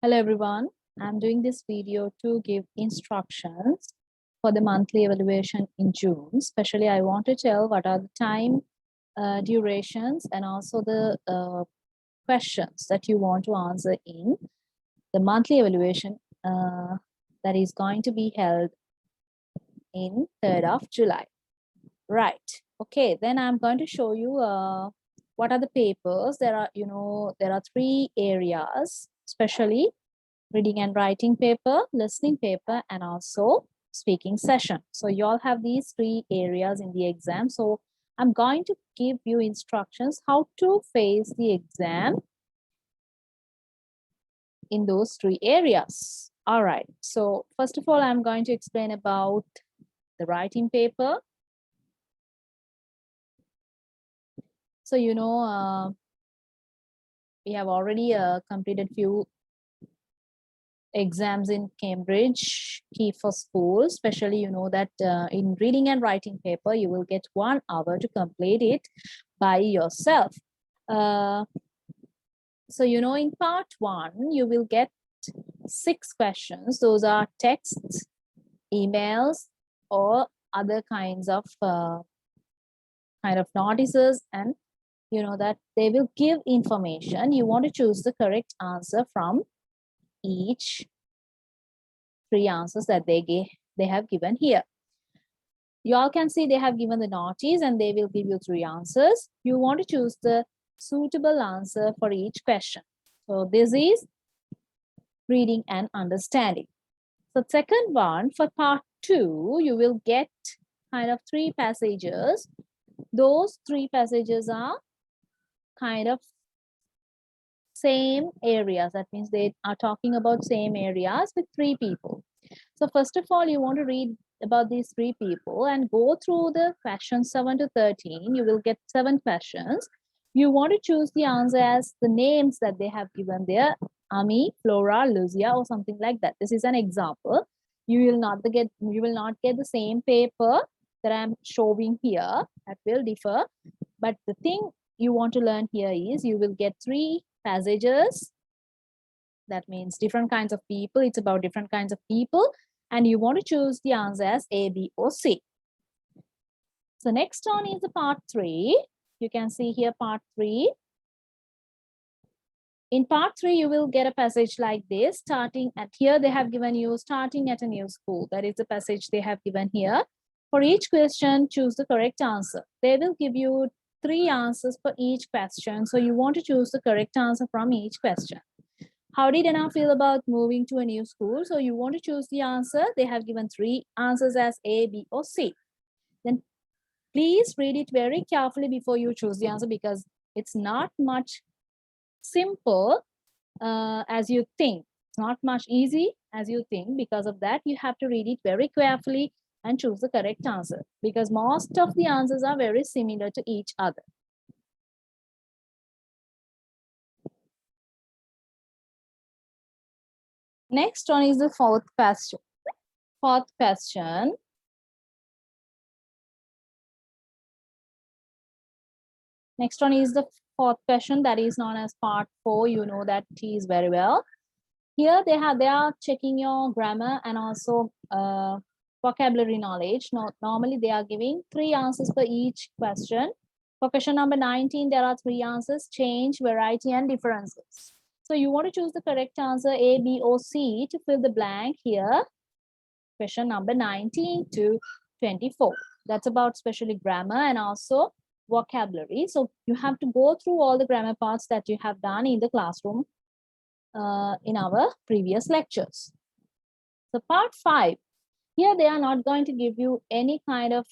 Hello everyone, I'm doing this video to give instructions for the monthly evaluation in June. Especially I want to tell what are the time durations and also the questions that you want to answer in the monthly evaluation that is going to be held in 3rd of July. Right, okay, then I'm going to show you what are the papers. There are 3 areas, especially reading and writing paper, listening paper, and also speaking session. So you all have these 3 areas in the exam. So I'm going to give you instructions how to face the exam in those 3 areas. All right. So first of all, I'm going to explain about the writing paper. So, we have already completed few exams in Cambridge Key for School. Especially, you know that in reading and writing paper, you will get 1 hour to complete it by yourself. So, in part 1, you will get 6 questions. Those are texts, emails, or other kinds of notices, and you know that they will give information. You want to choose the correct answer from each 3 answers that they have given here. You all can see they have given the notice and they will give you 3 answers. You want to choose the suitable answer for each question. So this is reading and understanding. So second one, for part 2, you will get 3 passages. Those 3 passages are same areas. That means they are talking about same areas with 3 people. So first of all, you want to read about these 3 people and go through the questions 7 to 13. You will get 7 questions. You want to choose the answer as the names that they have given there: Ami, Flora, Lucia, or something like that. This is an example. You will not get the same paper that I'm showing here. That will differ. But the thing you want to learn here is you will get 3 passages. That means different kinds of people. It's about different kinds of people. And you want to choose the answer as A, B, or C. So next one is the part 3. You can see here part 3. In part 3, you will get a passage like this. Starting at here, they have given you starting at a new school. That is the passage they have given here. For each question, choose the correct answer. They will give you 3 answers for each question. So you want to choose the correct answer from each question. How did Anna feel about moving to a new school? So you want to choose the answer. They have given 3 answers as A, B, or C. Then please read it very carefully before you choose the answer, because it's not much simple as you think. It's not much easy as you think. Because of that, you have to read it very carefully and choose the correct answer, because most of the answers are very similar to each other. Next one is the 4th question. 4th question. Next one is the 4th question, that is known as part 4. You know that is very well. Here they are checking your grammar and also vocabulary knowledge. Normally they are giving 3 answers for each question. For question number 19, there are 3 answers: change, variety, and differences. So you want to choose the correct answer A, B, or C to fill the blank here. Question number 19 to 24. That's about especially grammar and also vocabulary. So you have to go through all the grammar parts that you have done in the classroom in our previous lectures. So part 5, here they are not going to give you any kind of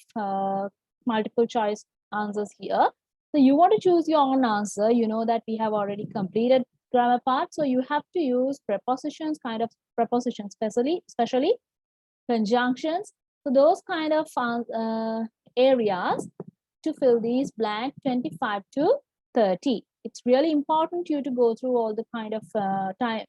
multiple choice answers here. So you want to choose your own answer. You know that we have already completed grammar part. So you have to use prepositions, especially conjunctions. So those kind of areas to fill these blank 25 to 30. It's really important you to go through all the kind of time,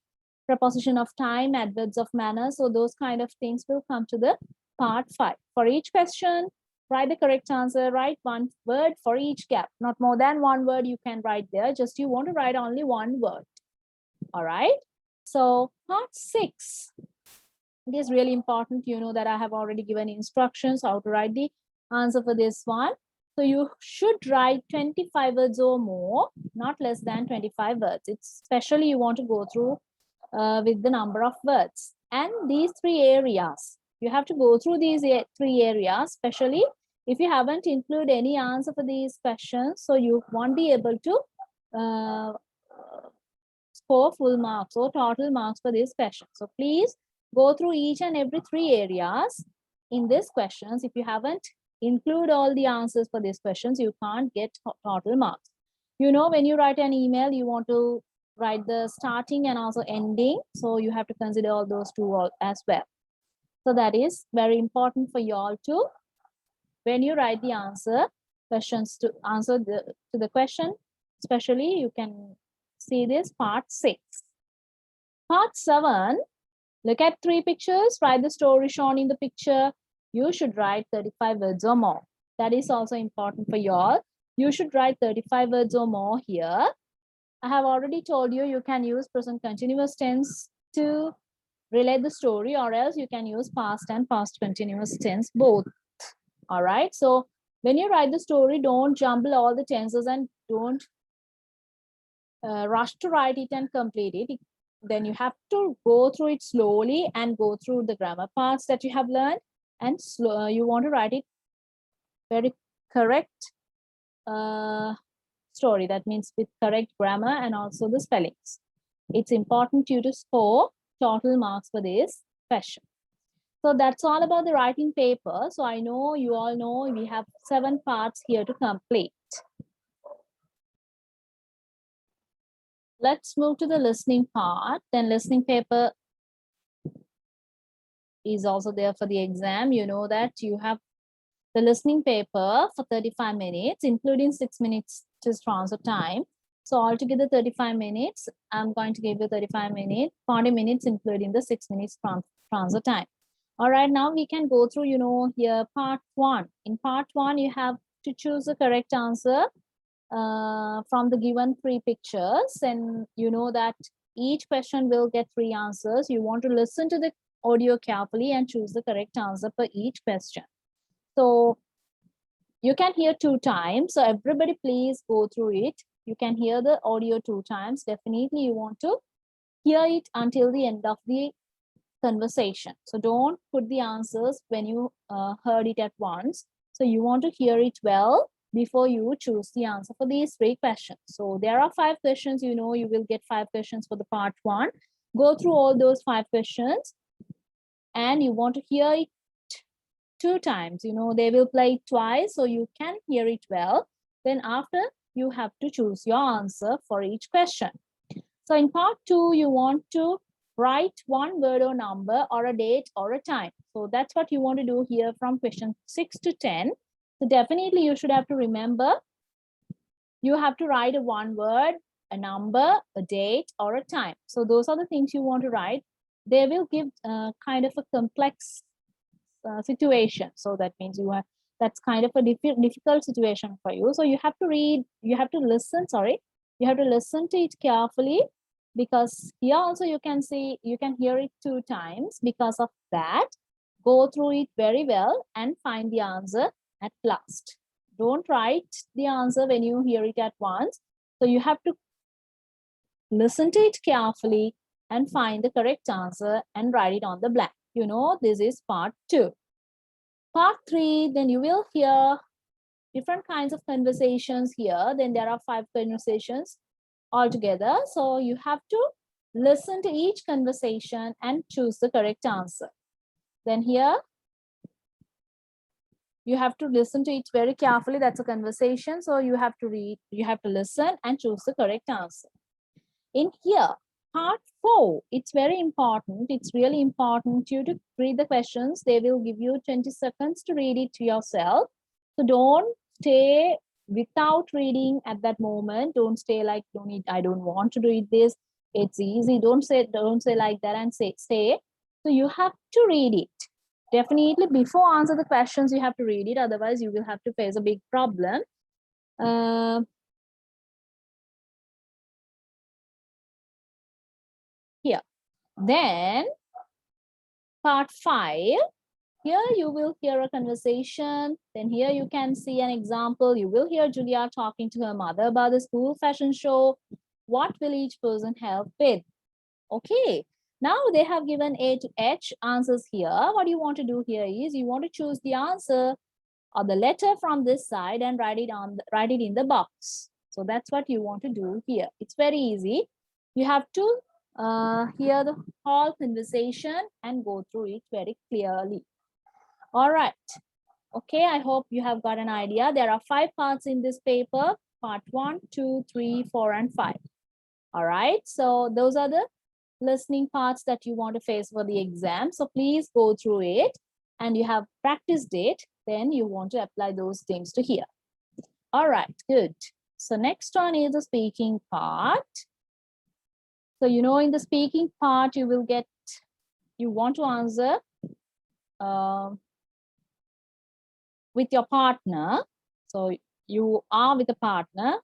preposition of time, adverbs of manner. So those kind of things will come to the part 5. For each question, write the correct answer. Write 1 word for each gap. Not more than 1 word you can write there. Just you want to write only 1 word. All right. So part 6, it is really important. You know that I have already given instructions how to write the answer for this one. So you should write 25 words or more, not less than 25 words. It's especially you want to go through with the number of words. And these 3 areas, you have to go through these 3 areas, especially if you haven't included any answer for these questions, so you won't be able to score full marks or total marks for this question. So please go through each and every 3 areas in these questions. If you haven't include all the answers for these questions, you can't get total marks. You know, when you write an email, you want to write the starting and also ending. So you have to consider all those 2 as well. So that is very important for you all to, when you write the questions to answer to the question, especially you can see this part 6. Part 7, look at 3 pictures, write the story shown in the picture. You should write 35 words or more. That is also important for you all. You should write 35 words or more here. I have already told you, you can use present continuous tense to relate the story, or else you can use past and past continuous tense both. All right. So when you write the story, don't jumble all the tenses and don't rush to write it and complete it. Then you have to go through it slowly and go through the grammar parts that you have learned, and you want to write it very correct story. That means with correct grammar and also the spellings. It's important you to score total marks for this question. So that's all about the writing paper. So I know you all know we have 7 parts here to complete. Let's move to the listening part. Then listening paper is also there for the exam. You know that you have the listening paper for 35 minutes, including 6 minutes to transfer time. So altogether 35 minutes. I'm going to give you 35 minutes, 40 minutes, including the 6 minutes transfer time. All right, now we can go through, you know, here part 1. In part 1, you have to choose the correct answer from the given 3 pictures. And you know that each question will get 3 answers. You want to listen to the audio carefully and choose the correct answer for each question. So you can hear 2 times. So everybody please go through it. You can hear the audio 2 times. Definitely you want to hear it until the end of the conversation. So don't put the answers when you heard it at once. So you want to hear it well before you choose the answer for these 3 questions. So there are 5 questions, you know, you will get 5 questions for the part 1. Go through all those 5 questions and you want to hear it 2 times. You know, they will play it twice so you can hear it well. Then after, you have to choose your answer for each question. So in part 2, you want to write 1 word or number or a date or a time. So that's what you want to do here from question 6 to 10. So definitely you should have to remember, you have to write a 1 word, a number, a date, or a time. So those are the things you want to write. They will give kind of a complex situation. So that means you have, that's kind of a difficult situation for you. So you have to read, you have to listen, you have to listen to it carefully, because here also you can see, you can hear it 2 times. Because of that, go through it very well and find the answer at last. Don't write the answer when you hear it at once. So you have to listen to it carefully and find the correct answer and write it on the blank. You know, this is part 2. Part 3, then you will hear different kinds of conversations here. Then there are 5 conversations altogether. So you have to listen to each conversation and choose the correct answer. Then here, you have to listen to it very carefully. That's a conversation. So you have to read, you have to listen and choose the correct answer. In here, part 4, it's very important. It's really important you to read the questions. They will give you 20 seconds to read it to yourself. So don't stay without reading at that moment. Don't stay like, I don't want to read this. It's easy. Don't say like that and say. So you have to read it. Definitely before answer the questions, you have to read it. Otherwise, you will have to face a big problem. Here, Then part 5, here you will hear a conversation. Then here you can see an example. You will hear Julia talking to her mother about the school fashion show. What will each person help with? Okay, now they have given A to H answers here. What you want to do here is you want to choose the answer or the letter from this side and write it in the box. So that's what you want to do here. It's very easy. You have to hear the whole conversation and go through it very clearly. All right. Okay, I hope you have got an idea. There are 5 parts in this paper, part 1, 2, 3, 4, and 5. All right, so those are the listening parts that you want to face for the exam. So please go through it and you have practiced it. Then you want to apply those things to here. All right, good. So next one is the speaking part. So, you know, in the speaking part, you want to answer with your partner. So you are with a partner,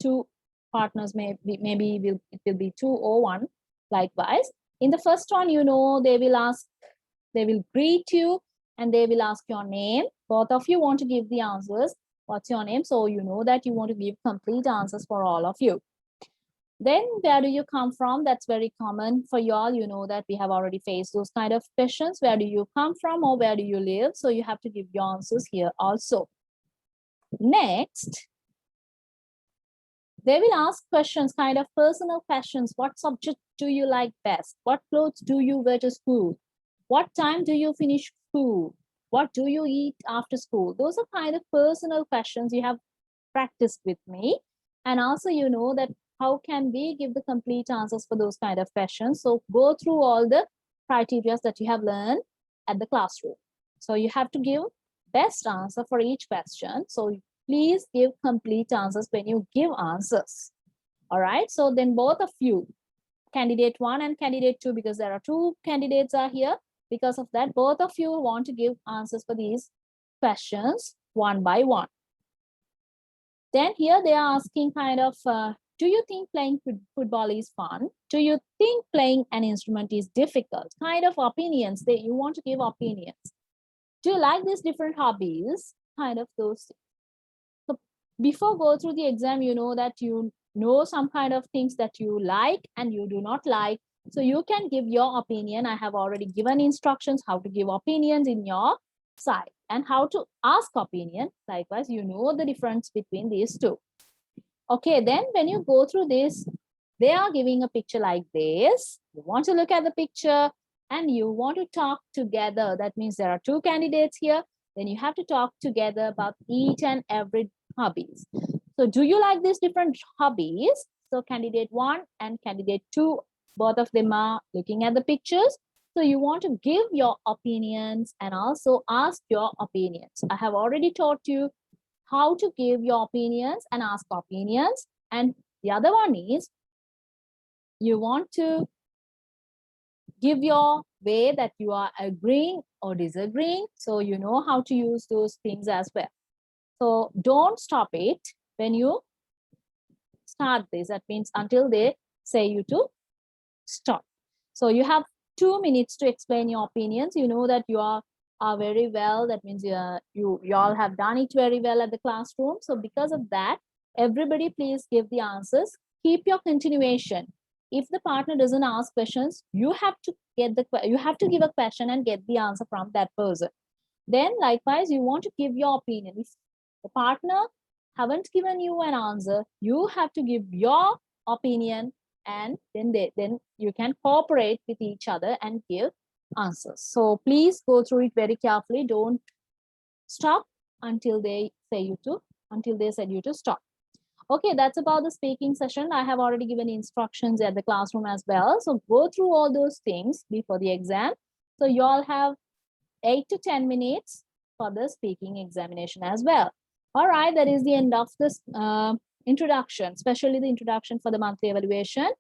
2 partners, maybe it will be 2 or 1. Likewise, in the first one, you know, they will greet you and they will ask your name. Both of you want to give the answers. What's your name? So you know that you want to give complete answers for all of you. Then where do you come from? That's very common for you all. You know that we have already faced those kind of questions. Where do you come from or where do you live? So you have to give your answers here also. Next, they will ask questions, kind of personal questions. What subject do you like best? What clothes do you wear to school? What time do you finish school? What do you eat after school? Those are kind of personal questions you have practiced with me. And also, you know that how can we give the complete answers for those kind of questions? So go through all the criteria that you have learned at the classroom. So you have to give best answer for each question. So please give complete answers when you give answers. All right. So then both of you, candidate 1 and candidate 2, because there are 2 candidates are here. Because of that, both of you want to give answers for these questions one by one. Then here they are asking kind of, do you think playing football is fun? Do you think playing an instrument is difficult? Kind of opinions, you want to give opinions. Do you like these different hobbies? Kind of those. So before go through the exam, you know that you know some kind of things that you like and you do not like. So you can give your opinion. I have already given instructions how to give opinions in your side and how to ask opinion. Likewise, you know the difference between these two. Okay, then when you go through this, they are giving a picture like this. You want to look at the picture and you want to talk together. That means there are 2 candidates here. Then you have to talk together about each and every hobbies. So do you like these different hobbies? So candidate 1 and candidate 2, both of them are looking at the pictures. So you want to give your opinions and also ask your opinions. I have already taught you how to give your opinions and ask opinions. And the other one is you want to give your way that you are agreeing or disagreeing. So you know how to use those things as well. So don't stop it when you start this. That means until they say you to stop. So you have 2 minutes to explain your opinions. You know that you are very well. That means you all have done it very well at the classroom. So because of that, everybody please give the answers. Keep your continuation. If the partner doesn't ask questions, you have to give a question and get the answer from that person. Then likewise, you want to give your opinion. If the partner haven't given you an answer, you have to give your opinion, and then you can cooperate with each other and give answers. So please go through it very carefully. Don't stop until they said you to stop. Okay, that's about the speaking session. I have already given instructions at the classroom as well. So go through all those things before the exam. So you all have 8 to 10 minutes for the speaking examination as well. All right, that is the end of this introduction, especially the introduction for the monthly evaluation.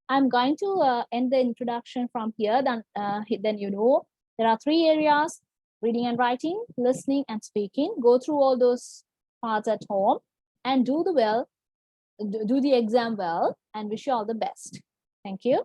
I'm going to end the introduction from here. Then you know there are 3 areas: reading and writing, listening and speaking. Go through all those parts at home and do the exam well, and wish you all the best. Thank you.